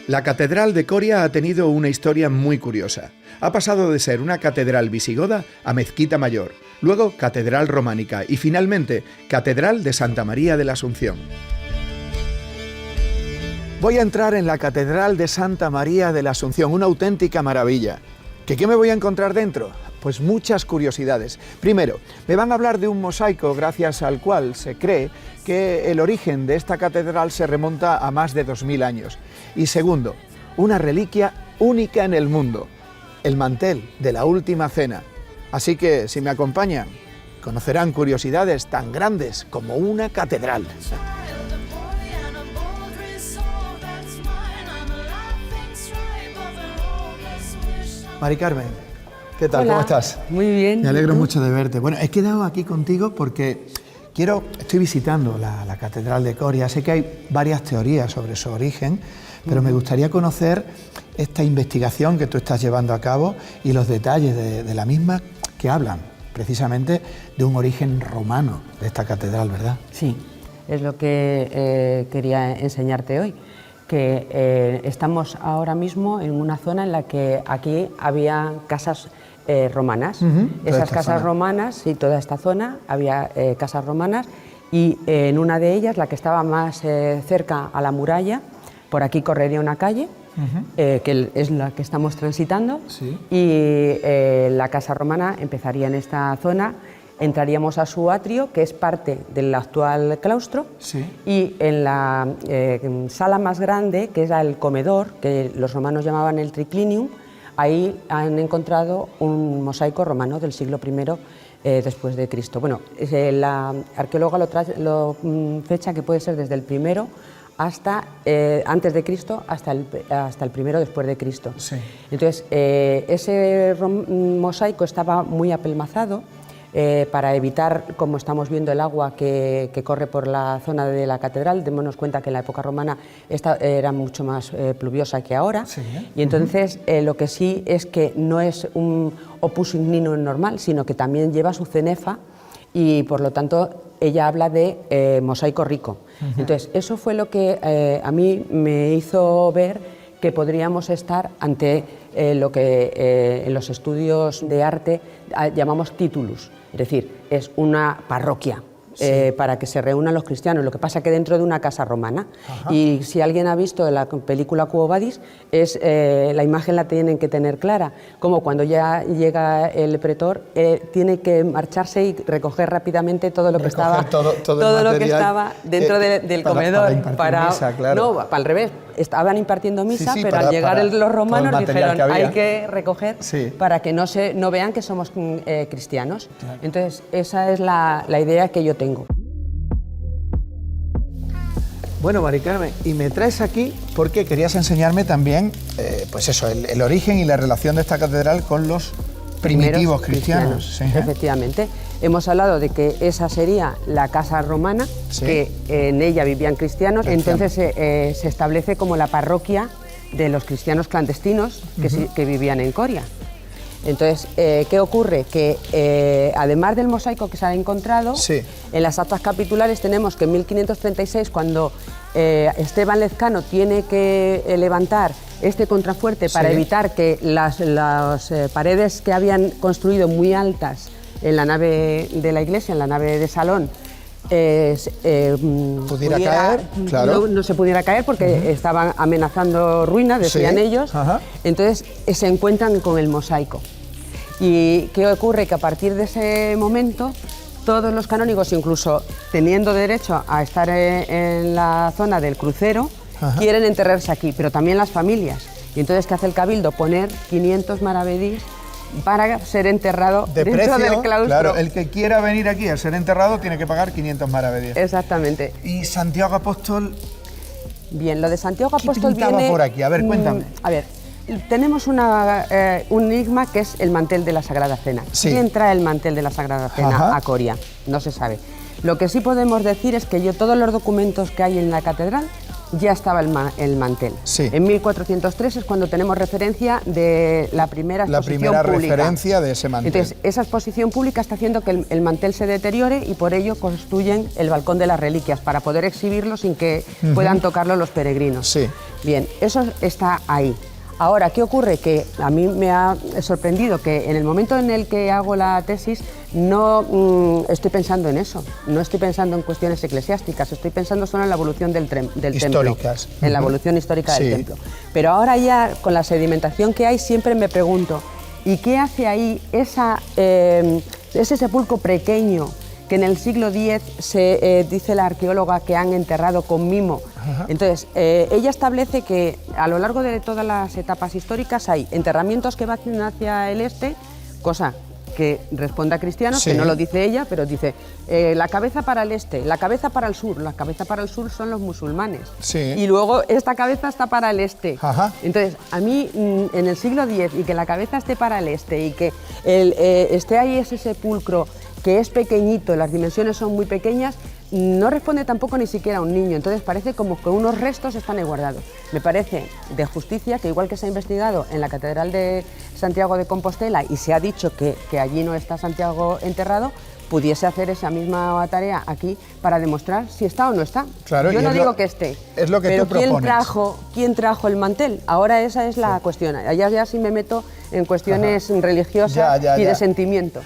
La Catedral de Coria ha tenido una historia muy curiosa. Ha pasado de ser una catedral visigoda a mezquita mayor, luego catedral románica y finalmente Catedral de Santa María de la Asunción. Voy a entrar en la Catedral de Santa María de la Asunción, una auténtica maravilla. ¿Qué me voy a encontrar dentro? Pues muchas curiosidades. Primero, me van a hablar de un mosaico gracias al cual se cree que el origen de esta catedral se remonta a más de 2000 años. Y segundo, una reliquia única en el mundo, el mantel de la Última Cena. Así que, si me acompañan, conocerán curiosidades tan grandes como una catedral. Mari Carmen, ¿qué tal? Hola. ¿Cómo estás? Muy bien. Me alegro mucho de verte. Bueno, he quedado aquí contigo porque estoy visitando la Catedral de Coria. Sé que hay varias teorías sobre su origen, pero me gustaría conocer esta investigación que tú estás llevando a cabo y los detalles de la misma que hablan precisamente de un origen romano de esta catedral, ¿verdad? Sí, es lo que quería enseñarte hoy, que estamos ahora mismo en una zona en la que aquí había casas romanas. Esas casas romanas, y toda esta zona había casas romanas, y en una de ellas, la que estaba más cerca a la muralla, por aquí correría una calle, que es la que estamos transitando, sí. Y la casa romana empezaría en esta zona. Entraríamos a su atrio, que es parte del actual claustro, sí. Y en la sala más grande, que era el comedor, que los romanos llamaban el triclinium, ahí han encontrado un mosaico romano del siglo I después de Cristo. Bueno, la arqueóloga lo fecha que puede ser desde el primero hasta antes de Cristo hasta el primero después de Cristo. Sí. Entonces, ese mosaico estaba muy apelmazado, para evitar, como estamos viendo, el agua que corre por la zona de la catedral. Démonos cuenta que en la época romana esta era mucho más pluviosa que ahora, sí. Y entonces lo que sí es que no es un opus igninum normal, sino que también lleva su cenefa, y por lo tanto ella habla de mosaico rico. Entonces eso fue lo que a mí me hizo ver que podríamos estar ante lo que en los estudios de arte llamamos titulus, es decir, es una parroquia. Sí. Para que se reúnan los cristianos, lo que pasa que dentro de una casa romana. Ajá. Y si alguien ha visto la película Quo Vadis, la imagen la tienen que tener clara, como cuando ya llega el pretor, tiene que marcharse y recoger rápidamente todo lo que estaba, todo lo que estaba dentro del comedor. No, al revés, estaban impartiendo misa, sí, pero al llegar los romanos dijeron hay que recoger, sí, para que no vean que somos cristianos. Claro. Entonces esa es la idea que yo tengo. Bueno, Mari Carmen, y me traes aquí porque querías enseñarme también, pues eso, el origen y la relación de esta catedral con los primitivos cristianos. Sí. Efectivamente. Hemos hablado de que esa sería la casa romana, sí, que en ella vivían cristianos, entonces se establece como la parroquia de los cristianos clandestinos que vivían en Coria. Entonces, ¿qué ocurre? Que además del mosaico que se ha encontrado, sí, en las actas capitulares tenemos que en 1536, cuando Esteban Lezcano tiene que levantar este contrafuerte para, sí, evitar que las paredes que habían construido muy altas en la nave de la iglesia, en la nave de salón, pudiera caer, claro, no se pudiera caer porque estaban amenazando ruina, decían, sí, ellos. Ajá. Entonces se encuentran con el mosaico. ¿Y qué ocurre? Que a partir de ese momento todos los canónigos, incluso teniendo derecho a estar en la zona del crucero, ajá, quieren enterrarse aquí, pero también las familias. Y entonces, ¿qué hace el cabildo? Poner 500 maravedís para ser enterrado de dentro precio, del claustro. Claro, el que quiera venir aquí a ser enterrado tiene que pagar 500 maravedíes. Exactamente. ¿Y Santiago Apóstol? Bien, lo de Santiago Apóstol viene por aquí? A ver, cuéntame. A ver, tenemos un enigma que es el mantel de la Sagrada Cena. Sí. ¿Quién trae el mantel de la Sagrada Cena, ajá, a Coria? No se sabe. Lo que sí podemos decir es que todos los documentos que hay en la catedral ya estaba el mantel. Sí. En 1403 es cuando tenemos referencia de la primera exposición pública. Referencia de ese mantel. Entonces, esa exposición pública está haciendo que el mantel se deteriore y por ello construyen el balcón de las reliquias para poder exhibirlo sin que puedan tocarlo los peregrinos. Sí. Bien, eso está ahí. Ahora, ¿qué ocurre? Que a mí me ha sorprendido que en el momento en el que hago la tesis no estoy pensando en eso, no estoy pensando en cuestiones eclesiásticas, estoy pensando solo en la evolución del Históricas. templo, en la evolución histórica del templo. Pero ahora ya, con la sedimentación que hay, siempre me pregunto, ¿y qué hace ahí ese sepulcro pequeño que en el siglo X se dice la arqueóloga que han enterrado con mimo? Entonces, ella establece que a lo largo de todas las etapas históricas hay enterramientos que van hacia el este, cosa que responde a Cristianos, sí, que no lo dice ella, pero dice la cabeza para el este, la cabeza para el sur. La cabeza para el sur son los musulmanes. Sí. Y luego esta cabeza está para el este. Ajá. Entonces, a mí en el siglo X y que la cabeza esté para el este y que esté ahí ese sepulcro que es pequeñito, las dimensiones son muy pequeñas, no responde tampoco ni siquiera a un niño. Entonces parece como que unos restos están ahí guardados. Me parece de justicia que, igual que se ha investigado en la Catedral de Santiago de Compostela y se ha dicho que allí no está Santiago enterrado, pudiese hacer esa misma tarea aquí para demostrar si está o no está. Claro, yo no digo que esté, es lo que pero tú propones. ¿quién trajo el mantel? Ahora esa es la cuestión. Allá ya sí me meto en cuestiones religiosas y de sentimiento.